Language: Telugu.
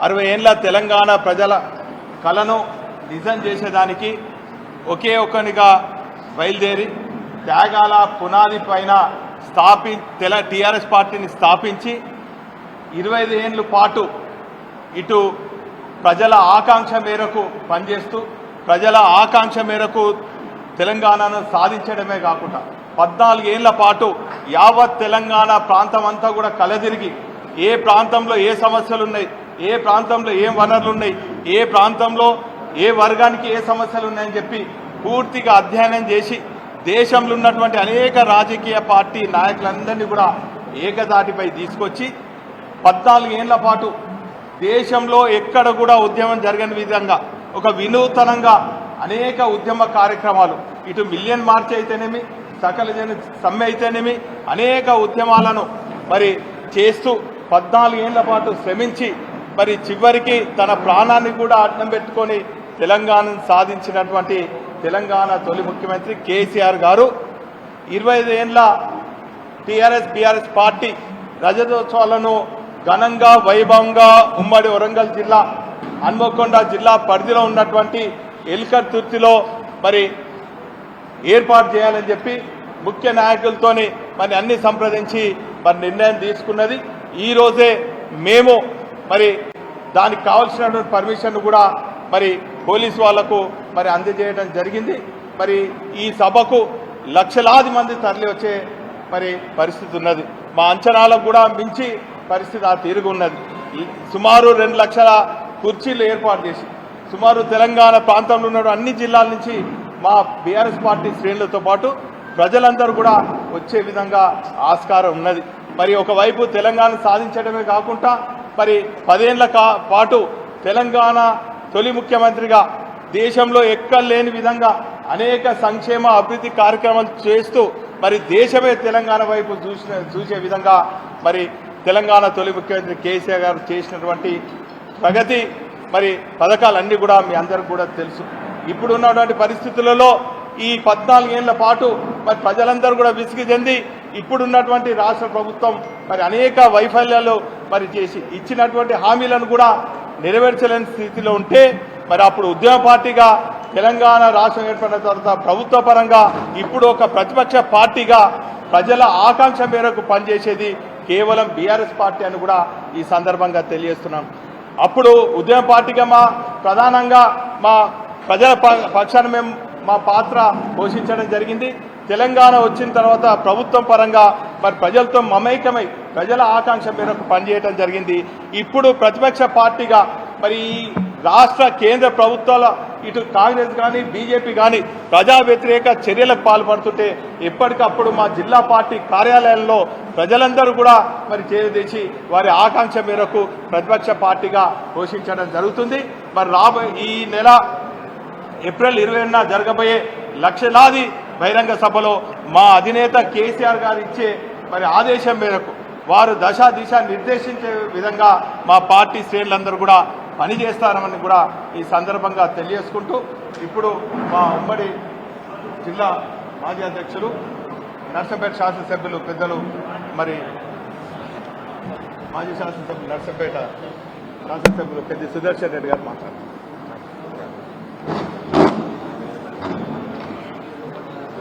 60 ఏళ్ల తెలంగాణ ప్రజల కలను నిజం చేసేదానికి ఒకే ఒక్కనిగా బయలుదేరి త్యాగాల పునాది పైన టీఆర్ఎస్ పార్టీని స్థాపించి 25 ఏళ్ల పాటు ఇటు ప్రజల ఆకాంక్ష మేరకు పనిచేస్తూ ప్రజల ఆకాంక్ష మేరకు తెలంగాణను సాధించడమే కాకుండా 14 ఏళ్ల పాటు యావత్ తెలంగాణ ప్రాంతం అంతా కూడా కలదిరిగి ఏ ప్రాంతంలో ఏ సమస్యలు ఉన్నాయి, ఏ ప్రాంతంలో ఏం వనరులు ఉన్నాయి, ఏ ప్రాంతంలో ఏ వర్గానికి ఏ సమస్యలు ఉన్నాయని చెప్పి పూర్తిగా అధ్యయనం చేసి దేశంలో ఉన్నటువంటి అనేక రాజకీయ పార్టీ నాయకులందరినీ కూడా ఏకదాటిపై తీసుకొచ్చి 14 ఏళ్ల పాటు దేశంలో ఎక్కడ కూడా ఉద్యమం జరగని విధంగా ఒక వినూతనంగా అనేక ఉద్యమ కార్యక్రమాలు ఇటు మిలియన్ మార్చ్ అయితేనేమి, సకల జన సమ్మె అయితేనేమి అనేక ఉద్యమాలను మరి చేస్తూ 14 ఏళ్ల పాటు శ్రమించి మరి చివరికి తన ప్రాణాన్ని కూడా అడ్డం పెట్టుకొని తెలంగాణను సాధించినటువంటి తెలంగాణ తొలి ముఖ్యమంత్రి కేసీఆర్ గారు 25 ఏళ్ల టీఆర్ఎస్ బీఆర్ఎస్ పార్టీ రజతోత్సవాలను ఘనంగా వైభవంగా ఉమ్మడి వరంగల్ జిల్లా హన్మకొండ జిల్లా పరిధిలో ఉన్నటువంటి ఎల్కర్తుర్తిలో మరి ఏర్పాటు చేయాలని చెప్పి ముఖ్య నాయకులతోని మరి అన్ని సంప్రదించి మరి నిర్ణయం తీసుకున్నది. ఈ రోజే మేము మరి దానికి కావాల్సినటువంటి పర్మిషన్ కూడా మరి పోలీసు వాళ్లకు మరి అందజేయడం జరిగింది. మరి ఈ సభకు లక్షలాది మంది తరలి వచ్చే మరి పరిస్థితి ఉన్నది. మా అంచనాలకు కూడా మించి పరిస్థితి ఆ తీరుగా ఉన్నది. సుమారు 2 లక్షల కుర్చీలు ఏర్పాటు చేసి సుమారు తెలంగాణ ప్రాంతంలో ఉన్న అన్ని జిల్లాల నుంచి మా బీఆర్ఎస్ పార్టీ శ్రేణులతో పాటు ప్రజలందరూ కూడా వచ్చే విధంగా ఆస్కారం ఉన్నది. మరి ఒకవైపు తెలంగాణ సాధించడమే కాకుండా మరి 10 ఏళ్ల పాటు తెలంగాణ తొలి ముఖ్యమంత్రిగా దేశంలో ఎక్కడ లేని విధంగా అనేక సంక్షేమ అభివృద్ధి కార్యక్రమాలు చేస్తూ మరి దేశమే తెలంగాణ వైపు చూసే విధంగా మరి తెలంగాణ తొలి ముఖ్యమంత్రి కేసీఆర్ గారు చేసినటువంటి ప్రగతి మరి పథకాలన్నీ కూడా మీ అందరికీ కూడా తెలుసు. ఇప్పుడు ఉన్నటువంటి పరిస్థితులలో ఈ 14 ఏళ్ల పాటు మరి ప్రజలందరూ కూడా విసిగి చెంది ఇప్పుడున్నటువంటి రాష్ట్ర ప్రభుత్వం మరి అనేక వైఫల్యాలు మరి చేసి ఇచ్చినటువంటి హామీలను కూడా నెరవేర్చలేని స్థితిలో ఉంటే మరి అప్పుడు ఉద్యమ పార్టీగా తెలంగాణ రాష్ట్రం ఏర్పడిన తర్వాత ప్రభుత్వ పరంగా ఇప్పుడు ఒక ప్రతిపక్ష పార్టీగా ప్రజల ఆకాంక్ష మేరకు పనిచేసేది కేవలం బీఆర్ఎస్ పార్టీ అని కూడా ఈ సందర్భంగా తెలియజేస్తున్నాం. అప్పుడు ఉద్యమ పార్టీగా ప్రధానంగా మా ప్రజల పక్షాన మేము మా పాత్ర పోషించడం జరిగింది. తెలంగాణ వచ్చిన తర్వాత ప్రభుత్వం పరంగా మరి ప్రజలతో మమైకమై ప్రజల ఆకాంక్ష మేరకు పనిచేయడం జరిగింది. ఇప్పుడు ప్రతిపక్ష పార్టీగా మరి రాష్ట్ర కేంద్ర ప్రభుత్వాల ఇటు కాంగ్రెస్ కానీ బీజేపీ కానీ ప్రజా వ్యతిరేక చర్యలకు పాల్పడుతుంటే ఎప్పటికప్పుడు మా జిల్లా పార్టీ కార్యాలయాల్లో ప్రజలందరూ కూడా మరి చేసి వారి ఆకాంక్ష మేరకు ప్రతిపక్ష పార్టీగా పోషించడం జరుగుతుంది. మరి ఈ నెల ఏప్రిల్ 20న జరగబోయే లక్షలాది బహిరంగ సభలో మా అధినేత కేసీఆర్ గారు ఇచ్చే మరి ఆదేశం మేరకు వారు దశ దిశ నిర్దేశించే విధంగా మా పార్టీ శ్రేణులందరూ కూడా పనిచేస్తారని కూడా ఈ సందర్భంగా తెలియజేసుకుంటూ ఇప్పుడు మా ఉమ్మడి జిల్లా మాజీ అధ్యక్షులు నర్సంపేట శాసనసభ్యులు పెద్దలు మరి మాజీ శాసనసభ్యులు నర్సంపేట శాసనసభ్యులు పెద్ద సుదర్శన్ రెడ్డి గారు మాట్లాడుతున్నారు.